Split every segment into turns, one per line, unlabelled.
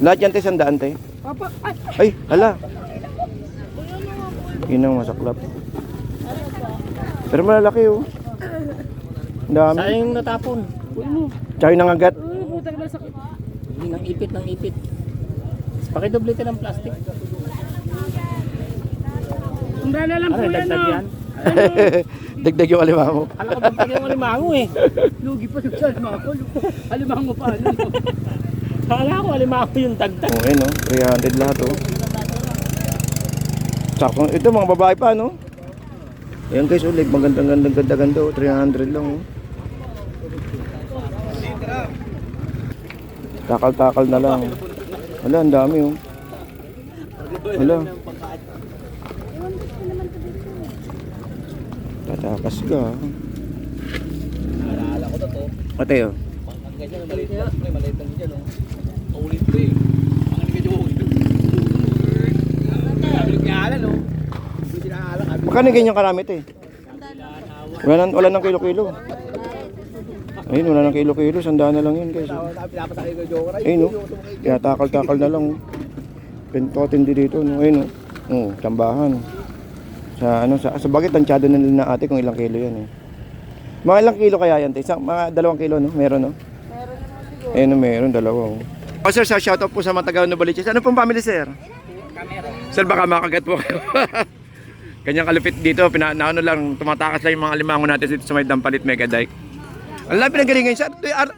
Lahat yan, te, 100, te.
Papa,
Ay, hala. Yun ang masaklap. Pero malalaki, oh. Ang dami.
Sayang natapon.
Tsaka yung nangagat.
puta ka na sakit.
Ng ipit, ng ipit. Pakidoblete ng plastic.
Ang dala lang
Ano,
po yan,
dagdag
no?
yan?
Dagdag yung alimango.
Alam ko dagdag yung alimango eh.
Lugi pa sa alimango. Alimango pa, ano?
Akala ko alimango yung dagdag.
Oh, ayun, oh. 300 lahat, oh. Sakto. Ito, mga babae pa, no? Ayan, guys, oh. Like, magandang ganda, oh. 300 lang, oh. Takal-takal na lang. Wala, ang dami, oh. Wala. Tatakas ka.
Naalala ko to.
Ate, oh.
Ganyan, maliit lang dyan. Ulit ko eh. Ang ganyan mo. Sabi niya ala, no? Hindi sinaalang.
Magkano ganyan karami, te? Wala nang kilo-kilo. Ayun, wala nang kilo-kilo. 100 na lang yun, guys.
Pinapasakay ko yung joker.
Ayun, oh. Kaya takal-takal na lang, oh. Pintotin dito, no? Ayun, oh. Oh, tambahan. Sa bagay, tansyado na nila na ate kung ilang kilo yan, eh. Mga ilang kilo kaya yan, te? Mga 2 kilo, no? Meron, no?
Meron naman siguro.
Ayun, no, meron, 2, oh. Oh, sir, shoutout po sa mga taga Novaliches. Ano pong family, sir? Sir, baka makagat po kayo. Kanyang kalupit dito, pinaano lang, tumatakas lang yung mga alimango natin dito sa may Dampalit Mega Dike. Ang labi ng galingan, sir.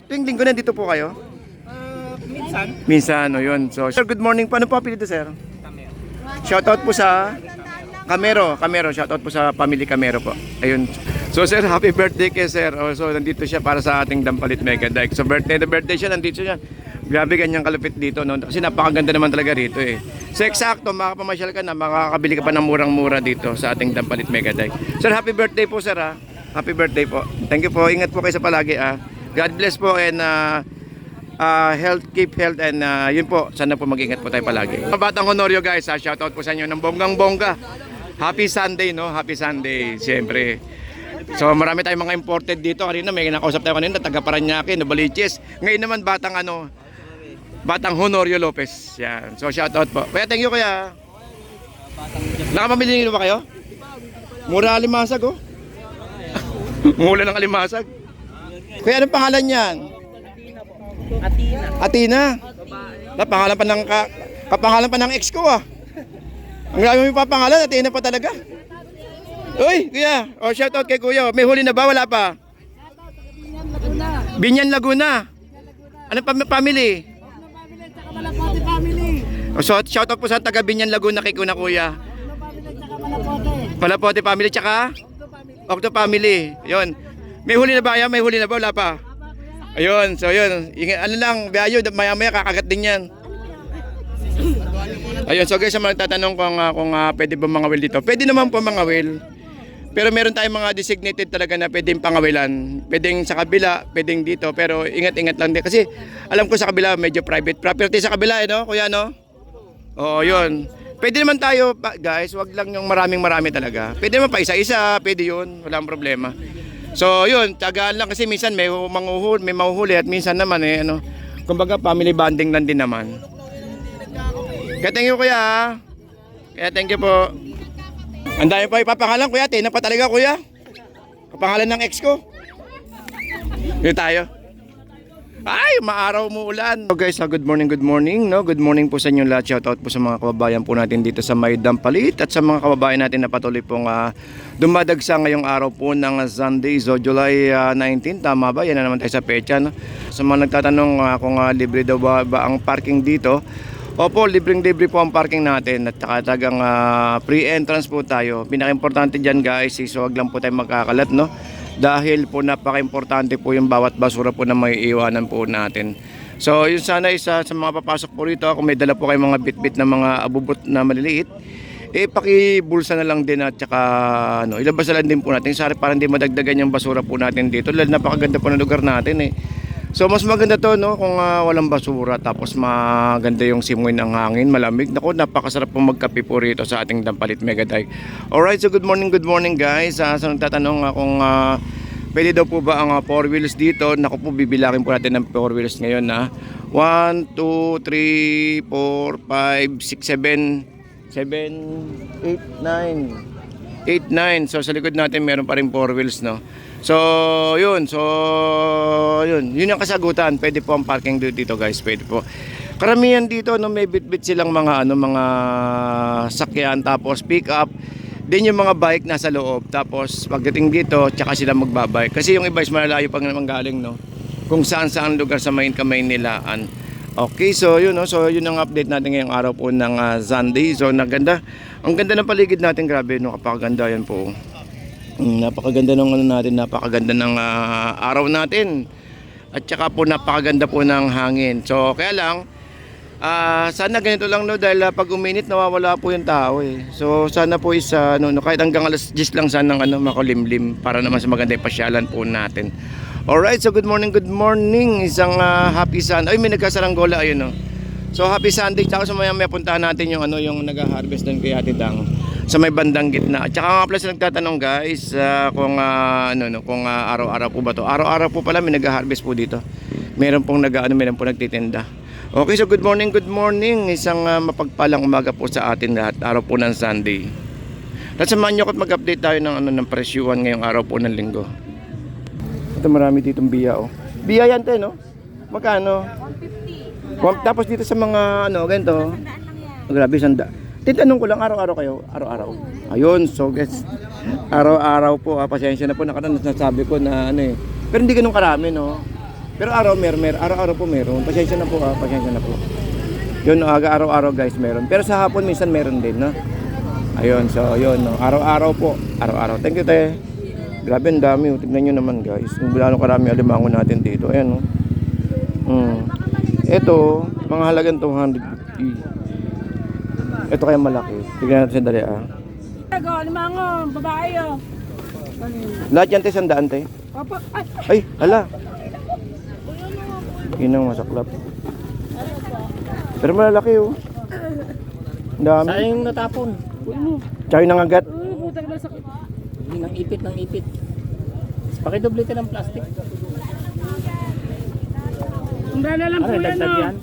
Tuwing linggo na dito po kayo?
Minsan.
Minsan, o yun. So, sir, good morning. Paano po apelido, sir? Shoutout po sa Camero. Shoutout po sa family Camero po. Ayun. So, sir, happy birthday kay sir. Oh, so, nandito siya para sa ating Dampalit Mega Dike. So, birthday siya, nandito siya. Grabe ganyang kalupit dito, no? Kasi napakaganda naman talaga rito, eh. So, eksakto, makapamasyal ka na, makakabili ka pa ng murang-mura dito sa ating Dampalit Mega Dike. Sir, happy birthday po, sir, ha? Happy birthday po. Thank you po. Ingat po kayo sa palagi, ah. God bless po and keep health and yun po, sana po mag-ingat po tayo palagi. Batang Honorio, guys, shoutout po sa inyo ng bonggang-bongga. Happy Sunday, no? Happy Sunday, siyempre. So marami tayong mga imported dito. Kanina may nakausap tayo kanina, taga Paranaque, Novaliches. Ngayon naman Batang Honorio Lopez. Yan. So shoutout po. Kaya thank you, kuya. Nakapamili nyo ba kayo? Mura alimasag, oh. Mula ng alimasag. Kuya, anong pangalan niyan? Atina. Kapangalan pa ng ex ko, ah. Ang dami mo papangalan, Atina pa talaga. Uy, kuya. Oh, shoutout kay kuya. May huli na ba? Wala pa? Binyan Laguna. Anong family?
Malapote family.
Oh, so, shoutout po sa taga Binyan Laguna kay kuya. Malapote family tsaka Octo family. Yun. May huli na ba yan? May huli na ba? Wala pa? Ayun. So, yun. Ano lang, biyayo, maya-maya kakagat din yan. Ayun. So, guys, mga nagtatanong kung pwede ba mga will dito. Pwede naman po mga will. Pero meron tayong mga designated talaga na pwedeng pangawilan. Pwedeng sa kabila, pwedeng dito. Pero ingat-ingat lang din. Kasi alam ko sa kabila, medyo private property sa kabila, no? Kuya, no? Oo, yun. Pwede naman tayo, guys, wag lang yung marami talaga. Pwede naman pa isa-isa, pwede yun, walang problema. So, yun, tagaan lang kasi minsan may mahuhuli at minsan naman kumbaga family bonding lang din naman. Kaya thank you, kuya. Kaya thank you po. Ang dami pa ipapangalan, kuya. Tina pa talaga, kuya. Kapangalan ng ex ko. Dito tayo. Ay, maaraw mo ulan. So guys, good morning, no? Good morning po sa inyo lahat. Shoutout po sa mga kababayan po natin dito sa may Dampalit at sa mga kababayan natin na patuloy pong dumadagsa ngayong araw po ng Sunday, so July 19, tama ba? Yan na naman tayo sa pecha, no? Sa mga nagtatanong kung libre daw ba ang parking dito. Opo, libreng-libre po ang parking natin at talagang free entrance po tayo. Pinaka-importante dyan, guys, so wag lang po tayo magkakalat, no? Dahil po napaka-importante po yung bawat basura po na may iwanan po natin. So yun sana isa sa mga papasok po rito, kung may dala po kayong mga bit-bit na mga abubot na maliliit, pakibulsa na lang din at saka ilabas na lang din po natin para hindi madagdagan yung basura po natin dito. Dahil napakaganda po ng lugar natin, eh. So mas maganda to, no, kung walang basura tapos maganda yung simoy ng hangin, malamig. Naku, napakasarap po magkape po rito sa ating Dampalit Mega Dike. Alright, so good morning guys. Sa nagtatanong kung pwede daw po ba ang 4 wheels dito. Naku po, bibilangin po natin ng 4 wheels ngayon, na 1, 2, 3, 4, 5, 6, 7, 7, 8, 9. 8, 9. So sa likod natin meron pa rin 4 wheels, no. So yun, yun ang kasagutan. Pwede po ang parking dito, guys. Pwede po. Karamihan dito no, may bit-bit silang mga mga sakyan, tapos pick up. Din yung mga bike nasa loob. Tapos pagdating dito, tsaka sila magbabike. Kasi yung iba is malalayo pag naman galing, no. Kung saan lugar sa main kamay nilaan. Okay, so yun, no. So yun ang update natin ngayong araw po ng Sunday. So naganda. Ang ganda ng paligid natin, grabe, no. Kapakaganda yan po. Napakaganda ng ano natin, napakaganda ng araw natin. At saka po napakaganda po ng hangin. So kaya lang sana ganito lang, no, dahil pag uminit nawawala po yung tao eh. So sana po is kahit hanggang alas 10 lang sana makulimlim para naman sa maganda yung pasyalan po natin. Alright, so good morning. Isang happy Sunday. Ay, may nagkasaranggola, ayun, no. So happy Sunday. Tsaka may puntahan natin yung yung nag-harvest doon kay Ate Dang sa may bandang gitna. At saka nga pala sila nagtatanong, guys, kung kung araw-araw po ba to. Araw-araw po pala may nag-harvest po dito. Meron pong meron pong nagtitinda. Okay, so good morning. Isang mapagpalang umaga po sa atin lahat. Araw po ng Sunday. At samahan niyo ako at mag-update tayo ng presyuhan ngayong araw po ng linggo. Ito marami ditong biya, oh. Biya yan, te, no? Magkano? 150. Tapos dito sa mga ganito. Grabe, sanda. Titanong ko lang, araw-araw kayo? Araw-araw. Ayun, so guys, araw-araw po, pasensya na po, nasasabi ko na pero hindi ganun karami, no? Pero araw-araw po meron. Pasensya na po, pasensya na po. Yun, araw-araw guys, meron. Pero sa hapon minsan meron din, no? Ayun, so yun, no? Araw-araw po, araw-araw. Thank you, te. Grabe, ang dami, oh. Tignan nyo naman, guys. Kung gaano karami alimango natin dito. Ayan, no? Ito, mga halagang 250. Ito kaya malaki. Tignan natin sandali,
Alimango, babae, oh.
Lahat yan, te, 100, te.
Papa,
Ay, hala. Yun ang masaklap. Pero malalaki, oh. Ang dami.
Sayang natapon.
Tsaka yung nangagat.
Putang na sakit.
Ng ipit. Pakidoblete ng plastic.
Ang dala lang po yan,
Dagdag
oh.
yan.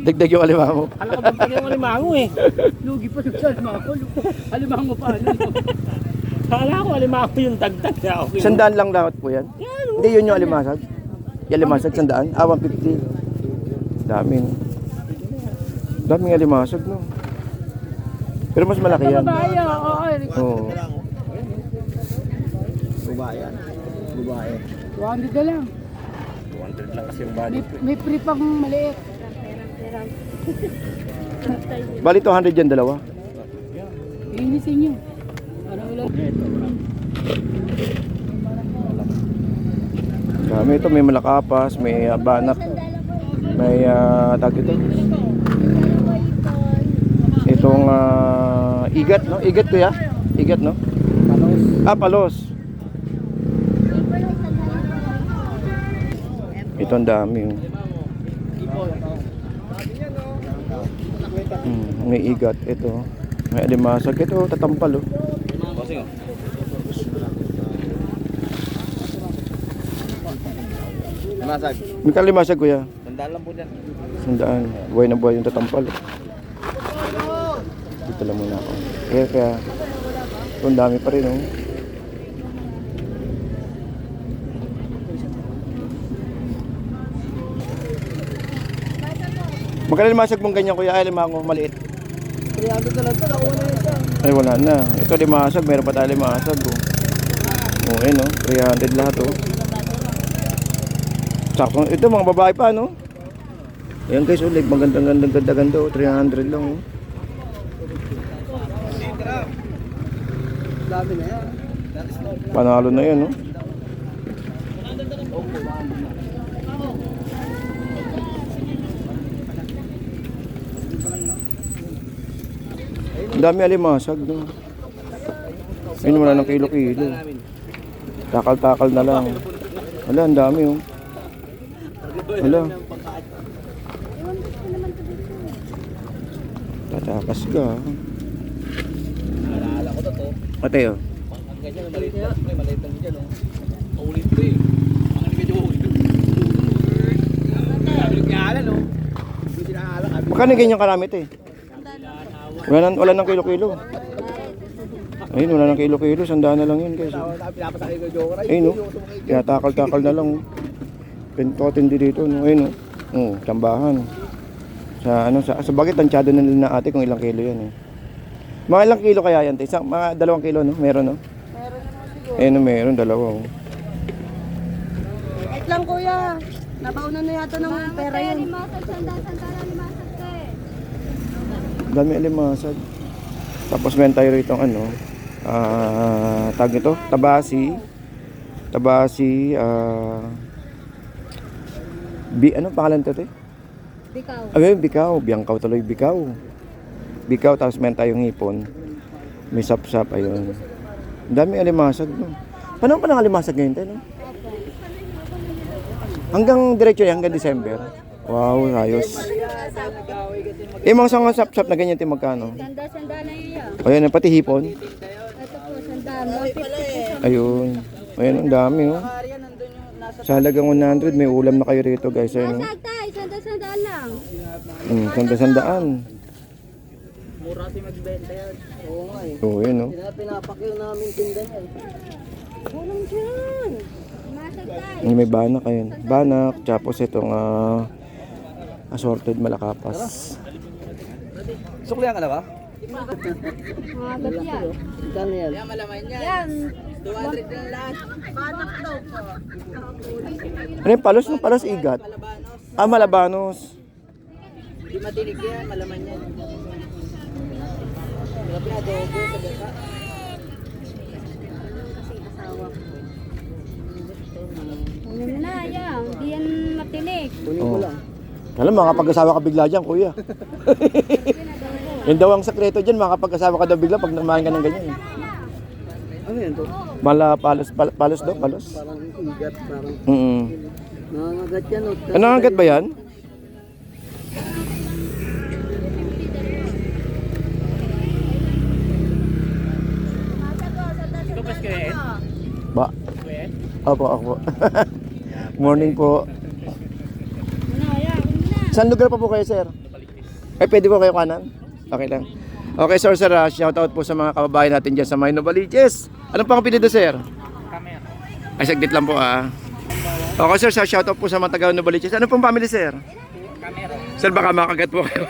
Dagdag yung alimango.
Alam ko dagdag yung alimango eh.
Lugi pa sa alimango. Alimango pa,
Kala ko alimango yung dagdag. Okay.
100 lang dapat po yan. Hindi yun yung alimasag. Yung alimasag 100. 150. Daming alimasag, no. Pero mas malaki yan.
Babae,
Oo.
Babae.
200 na lang.
200 lang kasi yung body.
May free pang maliit.
Bali 200 yan, dalawa.
Inisin nyo. Para ulan.
Kami ito, may malakapas, may banak, may tag ito. Itong igat, no? Igat ko ya? Igat, no?
Palos.
Palos. Ito ang dami. May igat. Ito. May alimasag. Ito, tatampal. Oh.
Masag.
May kalimasag, kuya.
Sandaan lang po dyan.
100. Buhay na buhay yung tatampal. Oh. Dito lang muna ako. Kaya ito ang dami pa rin. Oh. Magkano limasag mong ganyan, kuya? Ay, limango, maliit.
300 na lang ito. Nakuha na ito.
Ay, wala na. Ito limasag, meron pa tayo limasag. Oh, ayun, 300 lahat, oh. Sakto. Ito, mga babae pa, no? Ayan guys, ulit. Magandang-ganda, oh. 300 lang, oh.
Dami na yan.
Panalo na yan, oh. Ang dami alimasag, no? Ayun, wala ng kilo-kilo. Takal-takal na lang. Wala, ang dami, oh. Wala. Tatakas ka.
Naalala ko to.
Ate, oh.
Ang ganyan, may maliit lang dyan. Paulit ko eh. Ang ganyan, ulit.
Magkano ganyan karami ito eh? Wala nang kilo-kilo. Ayun, wala nang kilo-kilo. 100 na lang yun guys. Ayun no. Kaya takal-takal na lang. Tindi dito. No? Ayun no. Tambahan. Sa bagay, tansyado na nila na ate kung ilang kilo yan eh. Mga ilang kilo kaya yan? Mga 2 kilo no? Meron no?
Meron naman siguro.
Ayun no, meron. 2 oh.
Wait lang kuya. Nabaunan na yata ng pera yun.
Dami alimasag. Tapos meron tayo rito ano, tag ito, tabasi, ano pangalan ito?
Bikaw.
Ay, bikaw, biyangkaw tuloy, bikaw. Bikaw, tapos meron tayong hipon. May sap-sap, ayun. Dami alimasag, no? Paano pa ng alimasag ngayon tayo, no? Hanggang diretso yan, hanggang December. Wow, ayos. Mga mga sap-sap na ganyan tayo magkano?
Sanda na yun.
Ayan, pati hipon.
Ito po, sanda. 150 po.
Ayun. Ayun, ang dami, oh. Sa halagang 100, may ulam na kayo rito, guys. Ayun, oh.
Tay, sanda lang.
Sandaan.
Mura kasi magbenta yan. Oo nga eh.
Oo, yun, oh.
Kaya pinapakil namin tinda niya eh.
Walang dyan.
May banak, ayun. Banak, tapos itong assorted malakapas.
Suklihan ka na ba?
Mga agat yan.
Kano yan? Yan malaman yan.
Yan.
200 na lahat.
Banak daw po.
Ano yung palos? Yung palos igat? Malabanos.
Di matinig yan, malaman yan. Kaya pinadogo sa beka.
Ano na yan. Di yan matinig.
Tuloy ko lang.
Alam, makapag-asawa ka bigla dyan, kuya. Yan daw ang sekreto dyan, makapag-asawa ka daw bigla pag namahin ka ng ganyan.
Ano yan to?
Palos daw, palos.
Parang igat, parang nangangagat yan.
Ano ang agad ba yan? Ba? Opo, ako. Morning po. Saan lugar pa po kayo, sir? Pwede po kayo kanan? Okay lang. Okay, sir, shoutout po sa mga kababayan natin dyan sa may Novaliches. Anong pang apelido, sir? Camero. Ay, saglit lang po Okay, sir, shoutout po sa mga taga Novaliches. Ano pong family, sir? Camero. Sir, baka makagat po kayo.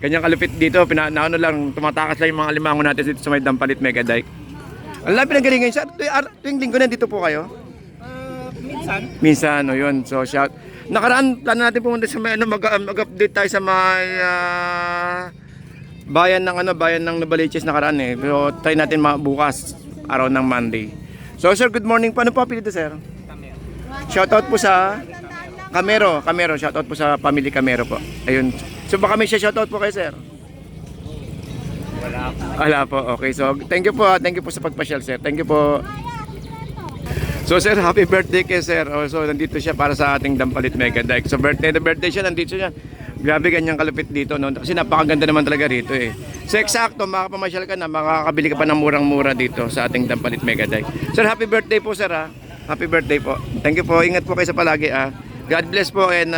Kanyang kalupit dito, naano lang, tumatakas lang yung mga limango natin dito sa may Dampalit Mega Dike. Ang labi ng galingan siya. Tuwing linggo nandito po kayo? Minsan, no, yun. So, nakaraan, plano natin pumunta sa may, mag-update tayo sa may bayan ng Novaliches nakaraan eh. So, try natin bukas, araw ng Monday. So, sir, good morning po. Ano po apelido, sir? Camero. Shoutout po sa Camero. Shoutout po sa family Camero po. Ayun. So, baka may shoutout po kayo, sir? Wala po. Okay. So, thank you po. Thank you po sa pagpasyal, sir. Thank you po. So, sir, happy birthday kay sir. So, nandito siya para sa ating Dampalit Mega Dike. So, birthday siya. Nandito siya. Grabe, ganyang kalupit dito, no? Kasi napakaganda naman talaga rito, eh. So, eksakto, makapamasyal ka na, makakabili ka pa ng murang-mura dito sa ating Dampalit Mega Dike. Sir, happy birthday po, sir, ha? Happy birthday po. Thank you po. Ingat po kayo sa palagi, God bless po and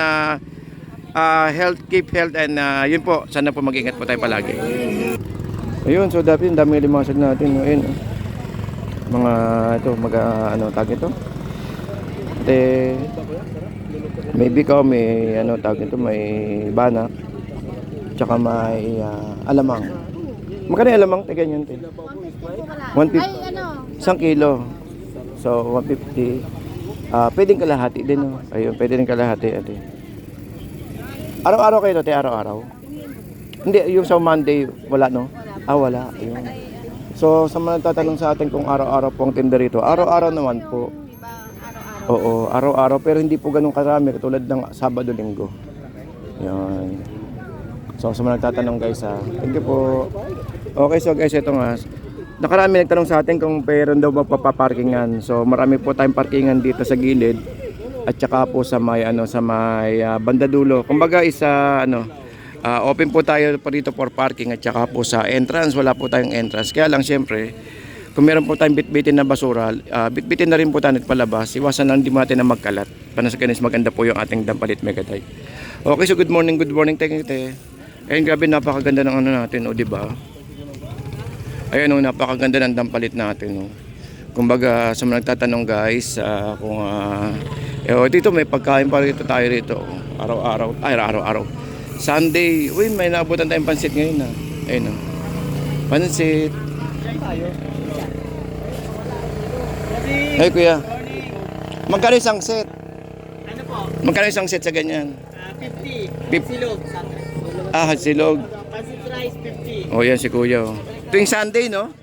keep health and yun po, sana po mag-ingat po tayo palagi. Ayun, so dami limasag natin, no? Ayun, mga ito, tag ito. May bikaw, may tag ito, may banak, tsaka may alamang. Magkano yung alamang? Tignan yun, 150. 1 kilo. So, 150. Pwedeng kalahati din, no? Ayun, pwede rin kalahati, ate. Araw-araw kayo, ate, araw-araw? Hindi, yung sa Monday, wala, no? Wala. Ayun. So, sa mga nagtatanong sa atin kung araw-araw po ang tinda rito, araw-araw naman po. Oo, araw-araw, pero hindi po ganun karami, katulad ng Sabado-Linggo. Yan. So, sa mga nagtatanong, guys, thank you po. Okay, so guys, ito nga. Nakarami nagtanong sa atin kung mayroon daw magpapaparkingan. So, marami po tayong parkingan dito sa gilid. At saka po sa may, banda dulo. Kumbaga, open po tayo pa dito for parking at saka po sa entrance, wala po tayong entrance. Kaya lang siyempre, kung meron po tayong bitbitin na basura, bitbitin na rin po tayo palabas. Iwasan lang din natin na magkalat. Para sa ganun, maganda po yung ating Dampalit Mega Dike. Okay, so good morning, thank you, te. Ayun, grabe, napakaganda ng ano natin, o, di ba? Ayun, o, napakaganda ng dampalit natin, o. Kumbaga, sa mga nagtatanong, guys, kung, dito may pagkain pa rito tayo rito, araw-araw. Sunday, uy, may naabutan tayong pansit ngayon, Ayun, o. Pansit. Ay, kuya. Magkano isang set?
Ano po?
Magkano isang set sa ganyan?
50. Silog.
Silog.
Pasit rice, 50.
Oh, yan si kuya. Oh. Tuwing Sunday, no?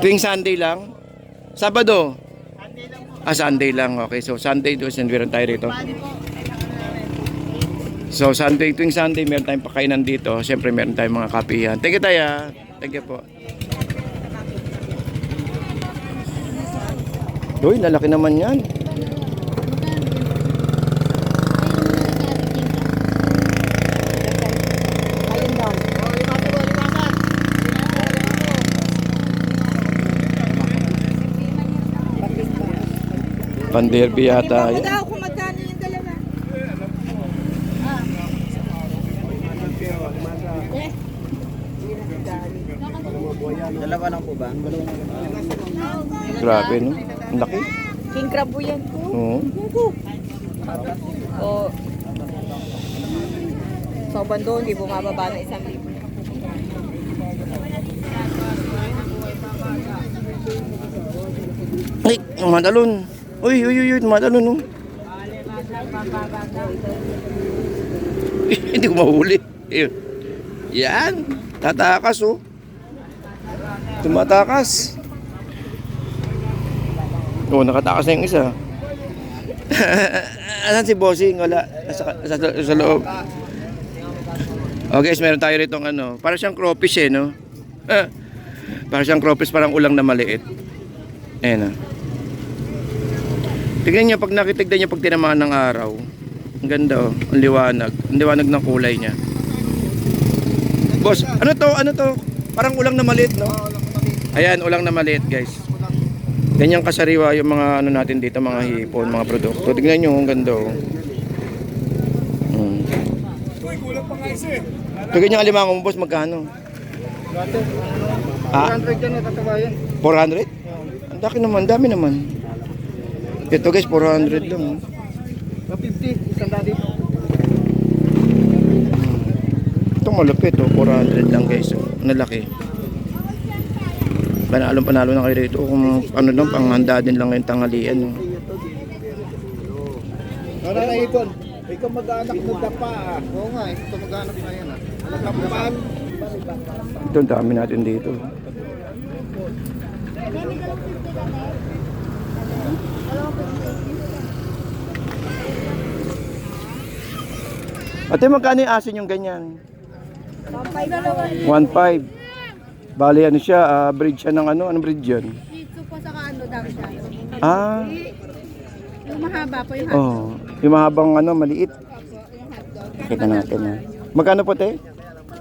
Tuwing Sunday lang? Sabado?
Sunday lang po.
Sunday lang. Okay, so Sunday doon, meron tayo rito.
Pwede po.
So Sunday, tuwing Sunday, meron tayong pakainan dito. Siyempre, meron tayong mga kapihan. Thank you, Taya. Thank you po. Uy, lalaki naman yan. Panderby yata.
Daw kung magkano yung dalawa.
Dalawa lang po ba?
Grabe, no? Ang laki.
King crab po yan po.
Oo.
O, sa bando, hindi bumababa na 1,000.
Ay, madalon. Uy, madalon, no? Hindi ko mahuli. Yan. Tatakas, oh. Tumatakas. Oo, nakatakas na yung isa. Asan si Bossing? Wala. Sa loob. Okay, so meron tayo rito para siyang crawfish, no? Para siyang crawfish, parang ulang na maliit. Ayan, tignan niyo, pag nakitignan niyo pag tinamaan ng araw. Ang ganda, oh. Ang liwanag. Ang liwanag ng kulay niya. Boss, ano to? Parang ulang na maliit, no? Ayan, ulang na maliit, guys. Ganyan kasariwa yung mga natin dito, mga hipon, mga produkto. Tignan nyo, ang ganda, oh. Tignan nyo, alimango mo, boss, magkano?
400 yan, natatabayan.
400? Ang laki naman, dami naman. Ito, guys, 400 lang, oh.
50, isang dati.
Itong malupit, oh, 400 lang, guys, oh. Ang laki. Panalo na kayo dito kung panghanda din lang yung tanghalian, no?
Ipon. Ikaw mag-anak mo dapa. Oo nga, ito mag-anak na yan. Nagkapan.
Ito, ang dami natin dito. Ate, magkano yung asin yung ganyan? 1.5. Bali, siya, breed siya ng anong breed yun?
Dito po sa daw siya. Yung mahaba po yung
Oh, yung mahabang maliit. Kita natin, ha. Magkano po, te?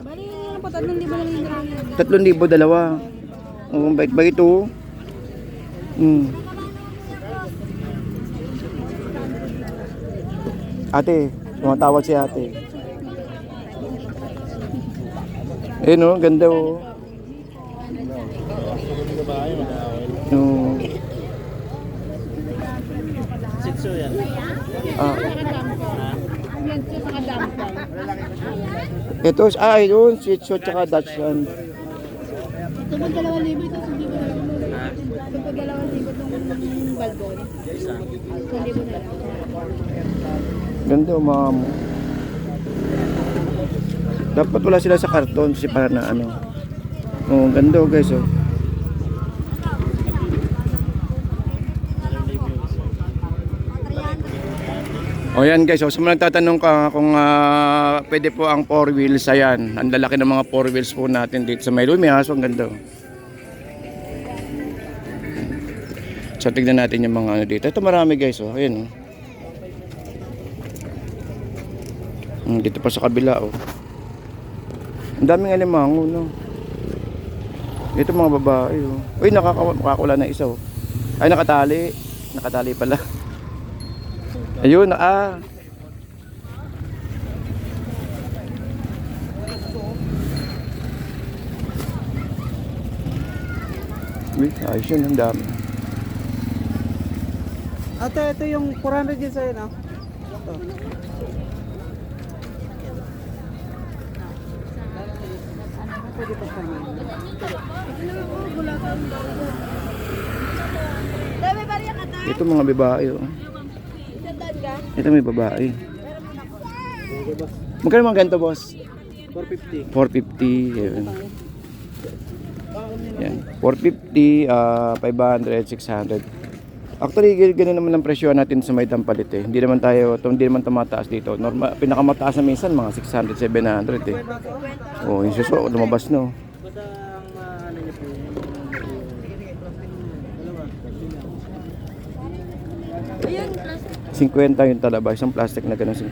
Bali, ano po, 3,000 lang yung dalawa.
3,000 dalawa. Oh, bait-bait, oh. Ate, tumatawag si ate. No, ganda, oh.
Sitso yan.
Ito, yun, Shih Tzu tsaka Dachshund.
Ito ba 2,000 ito? Hindi ba 2,000? Ito ba 2,000 itong balbon? 1,000 na lang.
Ganda, ma'am. Dapat wala sila sa karton kasi para na Oh, ganda, guys, oh. O yan, guys, sa mga nagtatanong ka kung pwede po ang 4 wheels, ayan. Ang lalaki ng mga 4 wheels po natin dito sa Maylo. May aso, ang ganda. So tignan natin yung mga dito. Ito marami, guys, oh. Ayan, oh. Dito pa sa kabila, oh. Ang daming alimango, no. Ito mga babae, oh. Uy, nakakawala na isa, oh. Ay, nakatali. Nakatali pala. Ayun, Uy, ayos yun, ang dami.
Ate, ito yung 400 yun sa'yo, no? Ito. Pwede pa sa amin.
Dami ba rin kata?
Ito mga babae, oh.
Sandaan ka?
Ito may babae. Magkano mga ganito, boss?
450.
450, yun. Yan, 450, 500, 600. Actually, ganun naman ang presyo natin sa may Dampalit eh. Hindi naman tumataas dito. Normal, pinakamataas na minsan mga 600, 700 eh. Oh, yung suso, lumabas no.
Basta ang ano niyo po,
Ayun,
50 yung talaba, isang plastic na ganun 50.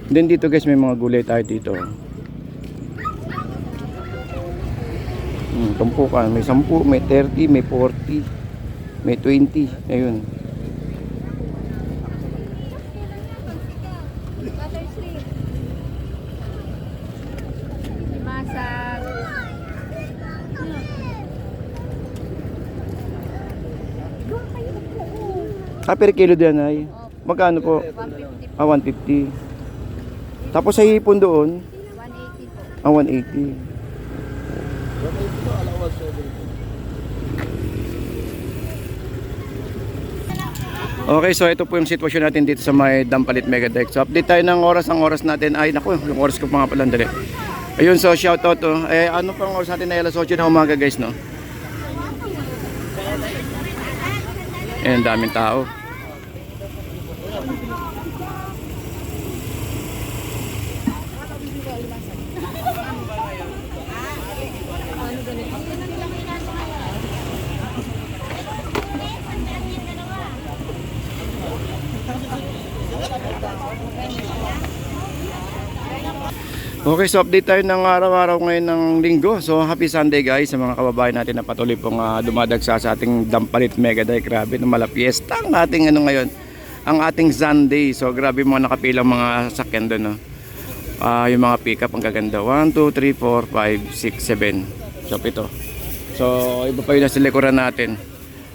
Then dito guys, may mga gulay tayo dito. Tumpukan, may 10, may 30, may 40, may 20. Ayun.
butterscotch. Masag.
Per kilo din ay. Magkano po?
150
150. Tapos sa hipon doon,
180 po.
180. Okay, so ito po yung sitwasyon natin dito sa may Dampalit Megadeck. So update tayo ng oras. Ang oras natin ay, naku, yung oras ko pa nga pala, dali. Ayun, so shoutout to. Ano pang oras natin na alas 8 na umaga guys, no? Ayun, daming tao. Okay, so update tayo ng araw-araw ngayon ng linggo. So happy Sunday guys sa mga kababayan natin na patuloy pong dumadagsa sa ating Dampalit Megadeck. Grabe na malapiesta ang ating ngayon, ang ating Sunday. So grabe mga nakapilang mga sakyan doon, no? Yung mga pick-up ang gaganda. 1, 2, 3, 4, 5, 6, 7. So ito. So iba pa yun na sa likuran natin.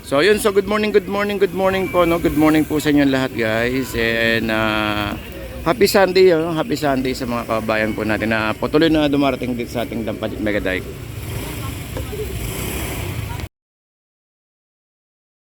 So yun, so good morning po, no? Good morning po sa inyo lahat guys. And happy Sunday, happy Sunday sa mga kababayan po natin na patuloy na dumarating dito sa ating Dampalit Megadeck.